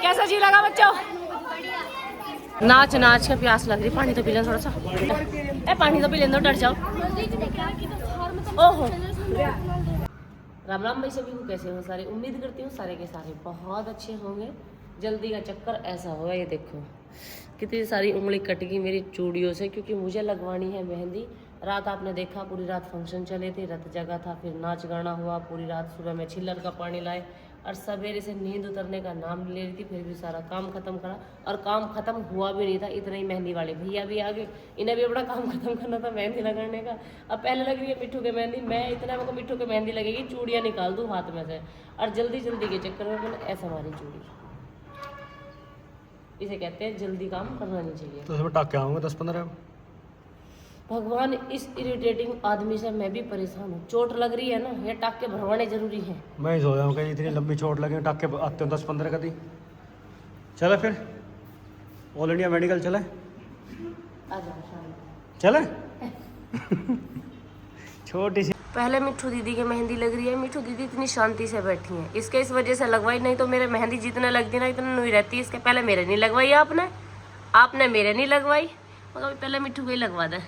कैसा जी लगा बच्चों? नाच नाच के प्यास लग रही, पानी तो पी लें थोड़ा सा। पानी तो पी लें, डर जाओ। ओहो राम राम भाई, सभी को कैसे हो सारे? उम्मीद करती हूँ सारे के सारे बहुत अच्छे होंगे। जल्दी का चक्कर ऐसा होगा, ये देखो कितनी सारी उंगली कट गई मेरी चूड़ियों से, क्योंकि मुझे लगवानी है मेहंदी। रात आपने देखा पूरी रात फंक्शन चले थे, रथ जगह था, फिर नाच गाना हुआ पूरी रात। सुबह में छिल्लर का पानी लाए और सवेरे से नींद उतरने का नाम ले रही थी, फिर भी सारा काम खत्म करा और काम खत्म हुआ भी नहीं था। इतना ही मेहंदी वाले भैया भी आ गए, इन्हें भी अपना काम खत्म करना था मेहंदी लगाने का। अब पहले लग रही है मिट्टू के मेहंदी, मैं इतना को मिट्टू के मेहंदी लगेगी चूड़ियाँ निकाल दूँ हाथ में से, और जल्दी जल्दी के चक्कर में मैंने ऐसा मारी चूड़ी। इसे कहते हैं जल्दी काम करना नहीं चाहिए। तो इसमें टाके आऊंगे 10-15। भगवान, इस इरिटेटिंग आदमी से मैं भी परेशान हूँ। चोट लग रही है ना, ये टाके भरवाने जरूरी है। मैं ही सोचा हूँ कि इतनी लंबी चोट लगे, टाके आते हैं 10-15 का दी। चले फिर ऑल इंडिया मेडिकल चले, आ जाओ शाम चले। छोटी सी पहले मिट्ठू दीदी की मेहंदी लग रही है। मिट्ठू दीदी इतनी शांति से बैठी हैं, इसके इस वजह से लगवाई, नहीं तो मेरे मेहंदी जितने लगती ना इतने नहीं रहती। इसके पहले मेरे नहीं लगवाई आपने मेरे नहीं लगवाई, मगर पहले मिट्ठू को ही लगवा दे।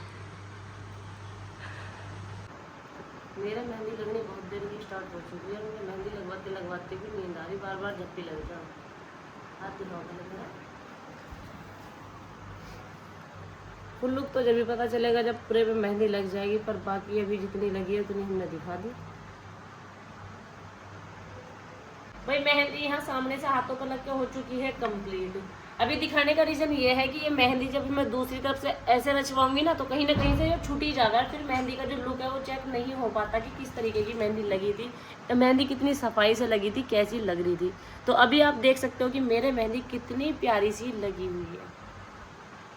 मेरे मेहंदी लगनी बहुत देर की स्टार्ट हो चुकी है, मुझे मेहंदी लगवाते लगवाते भी नींद आ रही, बार बार झप्पी लग जाओ। हाथ दिखाओ मेरा फुल लुक तो जब भी पता चलेगा जब पूरे पे मेहंदी लग जाएगी, पर बाकी अभी जितनी लगी है उतनी हमने दिखा दी। भाई मेहंदी यहाँ सामने से हाथों पर लग के हो चुकी है कंप्लीट। अभी दिखाने का रीजन ये है कि ये मेहंदी जब मैं दूसरी तरफ से ऐसे रचवाऊंगी ना, तो कहीं ना कहीं से ये छूट ही जाएगा, फिर मेहंदी का जो लुक है वो चेक नहीं हो पाता कि किस तरीके की मेहंदी लगी थी, तो मेहंदी कितनी सफाई से लगी थी, कैसी लग रही थी। तो अभी आप देख सकते हो कि मेरे मेहंदी कितनी प्यारी सी लगी हुई है।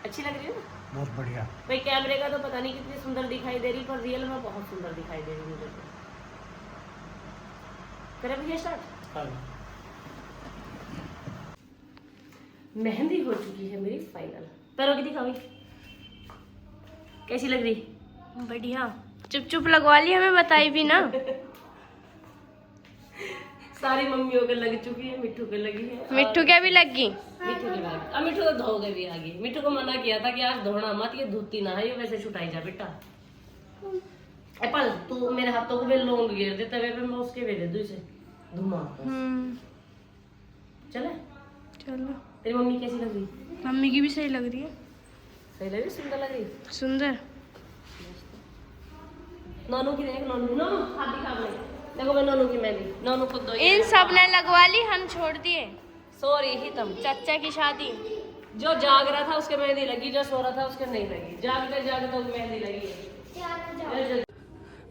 अच्छी लग रही है ना? बहुत बढ़िया। भाई कैमरे का तो पता नहीं कितनी सुंदर दिखाई दे रही, पर रियल में बहुत सुंदर दिखाई दे रही मुझे। करें भैया स्टार्ट? हाँ। मेहंदी हो चुकी है मेरी फाइनल। पैरों की दिखाओ कैसी लग रही? बढ़िया। चुप चुप लगवा ली, हमें बताई भी ना। सारी मम्मियों के लग चुकी है, मिट्ठू के लगी है, मिट्ठू क्या भी लग गई। मिट्ठू के लगी। अब मिट्ठू तो धो के भी आ गई। मिट्ठू को मना किया था कि आज धोना मत, ये धोती ना है, ये वैसे छुटाई जा बेटा। एप्पल तू मेरे हाथों को भी लौंग गिर दे तवे पे, मैं उसके भी दे दूं इसे धुआं। चले चलो। तेरी मम्मी कैसी लग रही? मम्मी की भी सही लग रही है। सही लग रही, सुंदर लग रही। सुंदर। नोनू की देख, नोनू नोनू हाथ दिखा ले। देखो मैं नोनू की मेहंदी, नोनू खुद दो। इन सब ने लगवा ली, हम छोड़ दिए। सॉरी ही तुम। चाचा की शादी, जो जाग रहा था उसके मेहंदी लगी, जो सो रहा था उसके नहीं लगी। जागते जागते मेहंदी लगी है।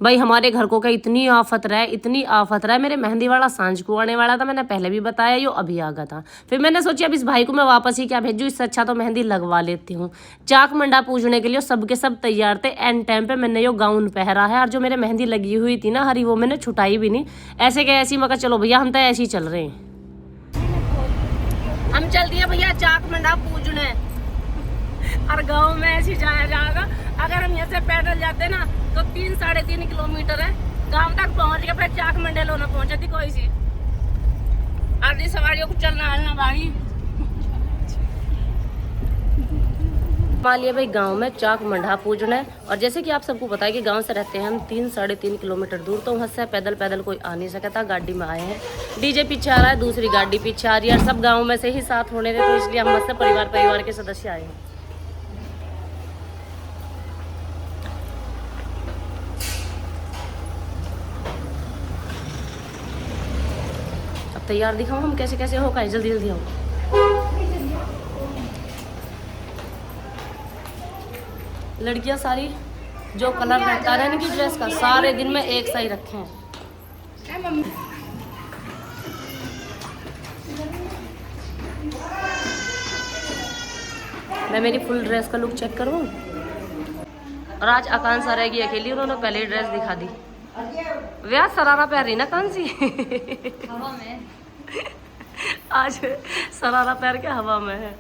भाई हमारे घर को क्या इतनी आफत रहा है, इतनी आफत रहा है। मेरे मेहंदी वाला सांझ को आने वाला था, मैंने पहले भी बताया, यो अभी आ गया था। फिर मैंने सोचा अब इस भाई को मैं वापस ही क्या भेजूँ, इससे अच्छा तो मेहंदी लगवा लेती हूँ। चाक मंडा पूजने के लिए सब के सब तैयार थे। एंड टाइम पे मैंने यो गाउन पहरा है, और जो मेरे मेहंदी लगी हुई थी ना हरी, वो मैंने छुटाई भी नहीं। ऐसे क्या ऐसी मगर चलो भैया हम तो ऐसे ही चल रहे हैं। हम चल दिए भैया चाक मंडा पूजने, और गाँव में ऐसे जाया जाएगा। अगर हम यहाँ से पैदल जाते ना तो 3-3.5 किलोमीटर है, गांव तक पहुंच के फिर चाक मंडल होना पहुंचे थी कोई सी। आधी सवारियों को चलना हलना भाई। मान लिया भाई गांव में चाक मंडा पूजना है, और जैसे कि आप सबको पता है कि गांव से रहते हैं हम 3-3.5 किलोमीटर दूर, तो वहाँ से पैदल पैदल कोई आ नहीं सकता। गाड़ी में आए हैं, डीजे पीछे आ रहा है, दूसरी गाड़ी पीछे आ रही है, और सब गाँव में से ही साथ होने थे, तो इसलिए हम मस्त परिवार के सदस्य आए हैं। तैयार दिखाऊं हम कैसे कैसे होगा, जल्दी जल्दी आओ। लड़कियां सारी जो कलर रहता है इनकी ड्रेस का, सारे दिन में एक सा ही रखे हैं। मैं मेरी फुल ड्रेस का लुक चेक करूं, और आज आकांक्षा रहेगी अकेली, उन्होंने पहले ही ड्रेस दिखा दी। व्याह सरारा पहन रही ना कौन सी हवा में। आज सरारा पहन के हवा में है।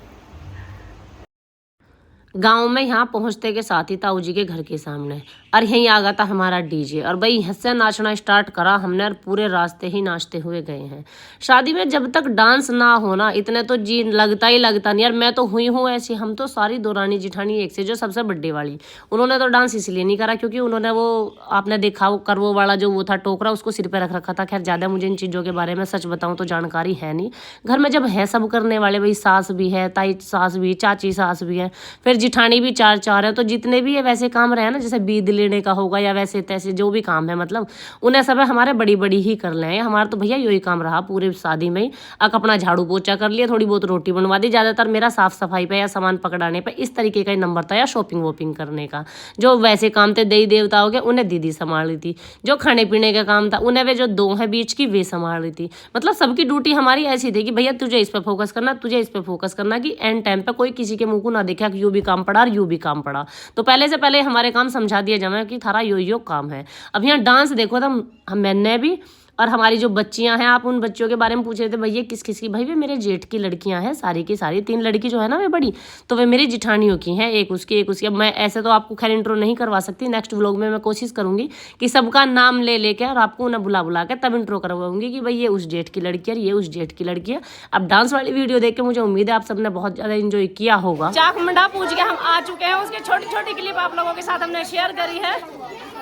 गांव में यहाँ पहुंचते के साथ ही ताऊ जी के घर के सामने और यहीं आ गया था हमारा डीजे और भाई यहाँ से नाचना स्टार्ट करा हमने और पूरे रास्ते ही नाचते हुए गए हैं। शादी में जब तक डांस ना होना इतने तो जी लगता ही लगता नहीं यार। मैं तो हुई हूँ ऐसी, हम तो सारी दौरानी जिठानी एक से जो सबसे बड्डे वाली, उन्होंने तो डांस इसलिए नहीं करा क्योंकि उन्होंने वो आपने देखा वो करवो वाला जो वो था टोकरा उसको सिर पे रख रखा था। खैर ज़्यादा मुझे इन चीज़ों के बारे में सच बताऊँ तो जानकारी है नहीं। घर में जब है सब करने वाले, भाई सास भी है, ताई सास भी, चाची सास भी है, फिर जिठानी भी चार चार है, तो जितने भी ये वैसे काम रहे ना जैसे बीद लेने का होगा या वैसे तैसे जो भी काम है मतलब उन्हें सब हमारे बड़ी बड़ी ही कर ले। हमारा तो भैया यही काम रहा पूरे शादी में ही। अपना झाड़ू पोछा कर लिया, थोड़ी बहुत रोटी बनवा दी, ज़्यादातर मेरा साफ सफाई पे या सामान पकड़ाने पे इस तरीके का ही नंबर था, या शॉपिंग वॉपिंग करने का। जो वैसे काम थे देवी देवताओं के उन्हें दीदी संभाल रही थी, जो खाने पीने का काम था उन्हें वे जो दो है बीच की वे संभाल रही थी। मतलब सबकी ड्यूटी हमारी ऐसी थी कि भैया तुझे इस पे फोकस करना, तुझे इस पे फोकस करना, कि एंड टाइम पे कोई किसी के मुंह को ना देखा कि यू भी काम पड़ा और यू भी काम पड़ा। तो पहले से पहले हमारे काम समझा दिया जाए कि थारा यो काम है। अब यहाँ डांस देखो तो मैंने भी और हमारी जो बच्चियां हैं, आप उन बच्चियों के बारे में पूछ रहे थे भैया किस किस की, भाई वे मेरे जेठ की लड़कियां हैं सारी की सारी। 3 लड़की जो है ना वे बड़ी, तो वे मेरी जिठानियों की हैं, एक उसकी एक उसकी। अब मैं ऐसे तो आपको खैर इंट्रो नहीं करवा सकती, नेक्स्ट व्लॉग में मैं कोशिश करूंगी कि सबका नाम ले लेके और आपको उन्हें बुला बुला के तब इंट्रो करवाऊंगी कि भाई ये उस जेठ की लड़की है, ये उस जेठ की लड़की है। अब डांस वाली वीडियो देख के मुझे उम्मीद है आप सबने बहुत ज़्यादा इंजॉय किया होगा। चाक मंडा पूछ के हम आ चुके हैं, उसकी छोटी छोटी क्लिप आप लोगों के साथ हमने शेयर करी है।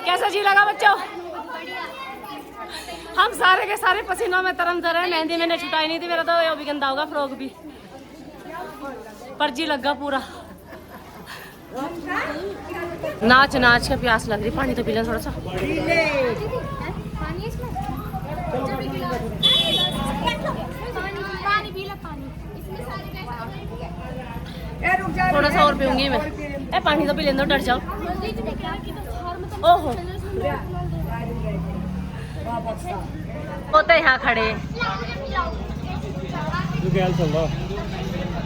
कैसा जी लगा बच्चों? हम सारे के सारे पसीनों में तरम तर है। मेहंदी मैंने छुटाई नहीं थी, मेरा तो ये भी गंदा होगा फ्रॉक भी, पर्ची लगा पूरा। नाच नाच के प्यास लग रही, पानी तो पी ले थोड़ा सा। थोड़ा सा और पीऊंगी मैं। पानी तो पी लें दो, डर जाओ। ओहो वो तो यहाँ खड़े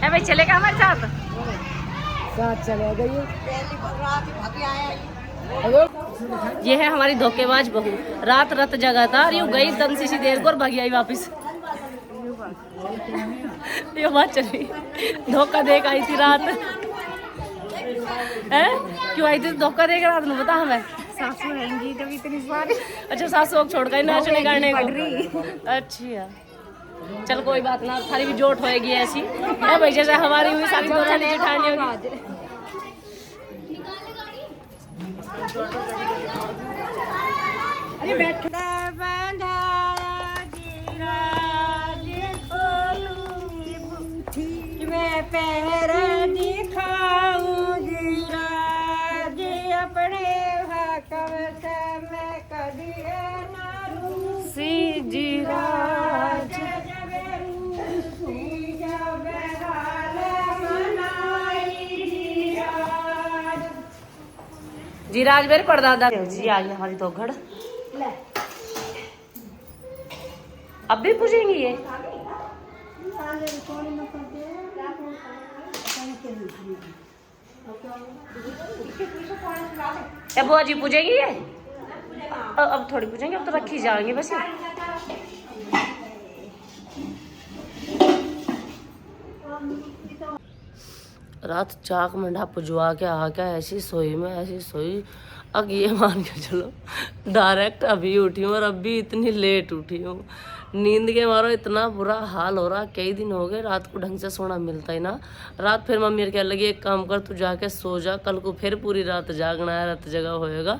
भाई, चलेगा हमारे साथ चलेगा। ये है हमारी धोखेबाज बहू, रात रात जगह था और यूँ गई दम सी देर को और भागी आई वापिस। ये बात चली, धोखा दे आई थी रात है। क्यों आई थी धोखा दे के रात में, बता हमें। सासू रहेंगी जब इतनी सारी। अच्छा सासू को छोड़ कर नाचने गाने को। अच्छा चल कोई बात ना, सारी भी जोट होएगी ऐसी है भाई जैसे हमारी हुई सारी दोरानी जेठानियों की। अरे बैठ मैं पैर दिखाऊंगी राज अपने हकम से, मैं कभी ना सी जी राज। जी राज मेरे परदादा जी आ गई हमारी तो घर। अब भी पूछेंगी ये? बुआ जी पूछेगी ये? अब थोड़ी पूछेंगे, अब तो रखी जाएंगे बस। रात चाक मंडा पुजवा के आके ऐसी सोई में ऐसी सोई। अब ये मान के चलो डायरेक्ट अभी उठी हूँ और अभी इतनी लेट उठी हूँ। नींद के मारो इतना बुरा हाल हो रहा, कई दिन हो गए रात को ढंग से सोना मिलता ही ना। रात फिर मम्मी कहने लगी एक काम कर, तू जाके सो जा, कल को फिर पूरी रात जागना है, रात जगह होएगा,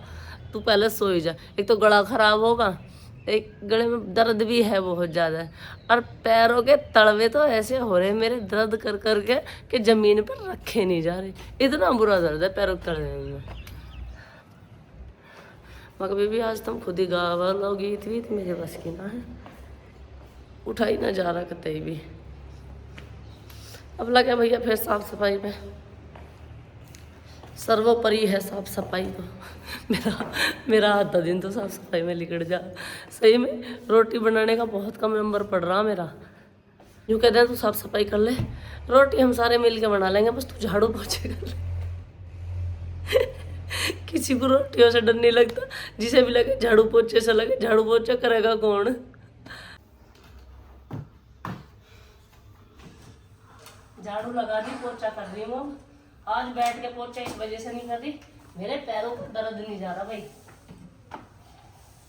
तू पहले सो ही जा। एक तो गला खराब होगा, एक गले में दर्द भी है बहुत ज़्यादा, और पैरों के तलवे तो ऐसे हो रहे मेरे दर्द कर करके कि ज़मीन पर रखे नहीं जा रहे। इतना बुरा दर्द है पैरों के तलवे में। मगर बेबी आज तुम खुद ही गावा लोगी थी, मेरे बस की ना है, उठाई ना जा रहा कतई भी। अब लगे भैया फिर साफ सफाई में, सर्वोपरि है साफ सफाई। तो मेरा आधा दिन तो साफ सफाई में निकल जा। सही में रोटी बनाने का बहुत कम नंबर पड़ रहा मेरा। यूँ कहते हैं तू साफ सफाई कर ले, रोटी हम सारे मिल के बना लेंगे, बस तू झाड़ू पोछे कर ले। किसी को रोटियों से डर नहीं लगता, जिसे भी लगे झाड़ू पोछे से लगे, झाड़ू पोछा करेगा कौन। झाड़ू लगा दी, पोछा कर रही हूँ, आज बैठ के पोछा इस वजह से नहीं कर रही, मेरे पैरों का दर्द नहीं जा रहा भाई।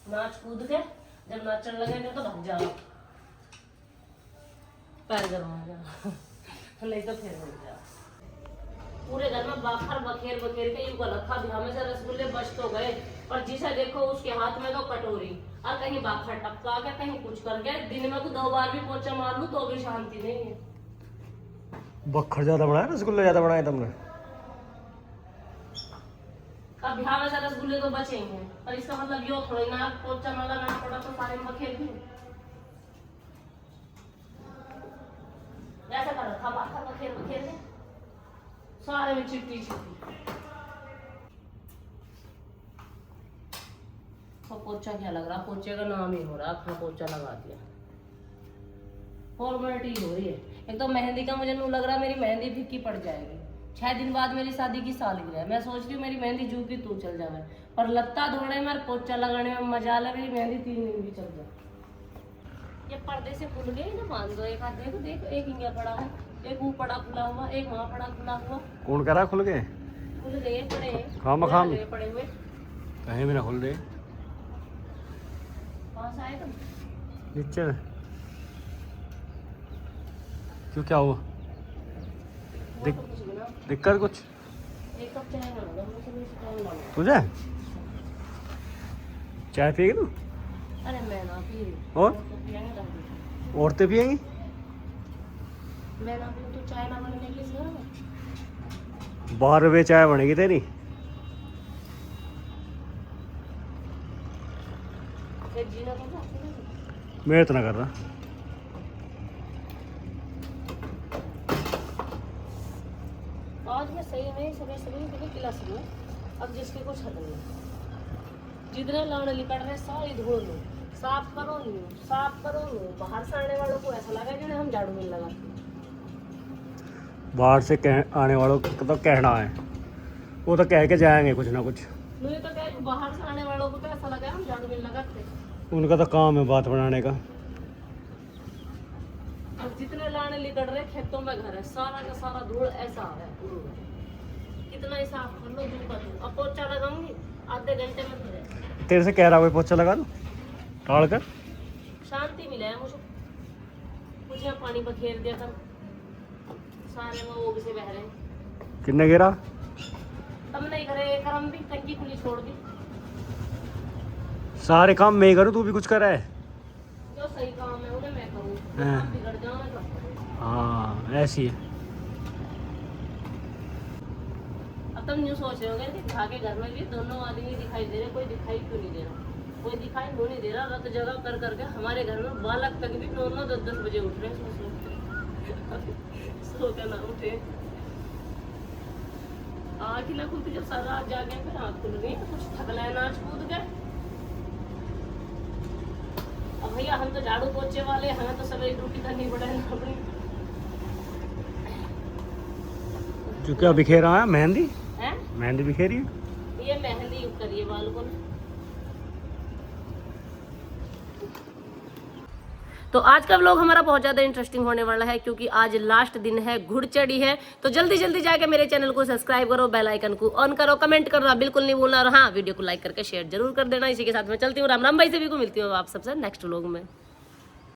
नाच कूद के जब नाचने लगेंगे तो भाग जाओ, पैर गर्म हो जाओ नहीं तो फिर हो जाओ। पूरे घर में बाखर बखेर बखेर के युग रखा, बिहार से रसगुल्ले बच तो गए, पर जिसे देखो उसके हाथ में तो कटोरी, और कहीं बाखर टपका के कहीं कुछ कर गए। दिन में को 2 बार भी पोछा मार लूं तो भी शांति नहीं है। बखर ज्यादा बनाया, रसगुल्ले ज्यादा बनाए तुमने? अब बिहार में से रसगुल्ले तो बचे ही हैं, पर इसका मतलब यो थोड़ी ना पोछा ना लगाना पड़ा तो सारे बखेर भी ऐसा कर रखा, बाखर बखेर बखेर के सारे में चिट्टी चिट्टी। तो पोछा क्या लग रहा, पोछे का नाम ही हो रहा, अपना पोछा लगा दिया, फॉर्मेलिटी हो रही है। एक तो मेहंदी का मुझे नहीं लग रहा मेरी मेहंदी फीकी पड़ जाएगी। 6 दिन बाद मेरी शादी की सालगिरह है, मैं सोच रही हूँ मेरी मेहंदी जू की तू चल जाए, पर लत्ता धोने में और पोछा लगाने में मजा ले, मेरी मेहंदी 3 दिन भी चल जाए। ये पर्दे से खुल गए ना, बांध दो एक हाथ। देखो देखो, एक इंगिया पड़ा है, एक मुंह पड़ा खुला हुआ, एक वहाँ पड़ा खुला हुआ। कौन कह रहा खुल गए? खुल गए पड़े खाम पड़े हुए, कहीं भी ना खुल रहे। कहाँ से आए तुम? नीचे क्यों, क्या हुआ? वो तो कुछ भी ना, दिक्कत कुछ? एक कप चाय मांगा मुझसे, मुझे टाइम लगा। तुझे चाय पिएगी तू? अरे मैं ना पी रही, और तो पिएंगे तब। औरतें पिएंगी? मैं ना पीऊँ तो चाय ना बनने के लिए 12 रुपये चाय बनेगी तेरी। फिर जीना तो चाहती है। मैं इतना कर रहा। आज मैं सही नहीं सुबह सुबह के क्लास में, अब जिसके कुछ हद नहीं, जितने लाने लिपट रहे सारी धूल लो, साफ करो नहीं, साफ करो नहीं। बाहर से आने वालों को ऐसा लगा कि हम झाड़ू मिल लगा। बाहर से आने वालों को तो कहना है, वो तो कह के जाएंगे कुछ ना कुछ। मुझे तो क्या बाहर से आने वालों को तो ऐसा लगा हम झाड़ू मिल लगाते। उनका तो काम है बात बनाने का। अब जितने लाने लिपट रहे खेतों में घर है, सारा का सारा धूल ऐसा आ रहा है, कितना ही साफ कर लो जो कर लो। अब पोछा लगाऊंगी आधे घंटे में फिर तेरे से कह रहा कोई पोछा लगा दो, टाड़ कर। शांति मिला है मुझे, मुझे पानी बखेर दिया था, सारे वो भी से बह रहे हैं। कितने गिरा? तब नहीं करे, करम भी टंकी खुली छोड़ दी। सारे काम मैं ही करूँ, तू भी कुछ कर रहा है? जो सही काम है उन्हें मैं करूँ, हाँ। काम बिगड़ जाओ मैं करूँ। हाँ ऐसी है। अब तुम यूँ सोच रहे होगे कि खा के घर में भी दोनों आदमी दिखाई दे रहे, कोई दिखाई क्यों नहीं दे रहा? कोई दिखाई क्यों नहीं दे रहा? रात जगह कर करके हमारे घर में बालक तक भी 9-9 10-10 बजे उठ रहे हैं, सो के ना उठे। आँख ही ना खुल के जब सारा रात जागे फिर आँख खुल रही है, कुछ थक लाए नाच कूद के। अब भैया हम तो झाड़ू पोछे वाले, हमें तो सवेरे ड्यूटी करनी पड़ेगी अपनी। जो क्या बिखेरा है? मेहंदी? हैं? मेहंदी बिखेरी है? ये मेहंदी करिए बाल को। तो आज का व्लॉग हमारा बहुत ज़्यादा इंटरेस्टिंग होने वाला है, क्योंकि आज लास्ट दिन है, घुड़चढ़ी है। तो जल्दी जल्दी जाके मेरे चैनल को सब्सक्राइब करो, बेल आइकन को ऑन करो, कमेंट करना बिल्कुल नहीं भूलना, और हाँ वीडियो को लाइक करके शेयर जरूर कर देना। इसी के साथ मैं चलती हूँ, राम राम भाई, सभी को मिलती हूँ आप सबसे नेक्स्ट व्लॉग में।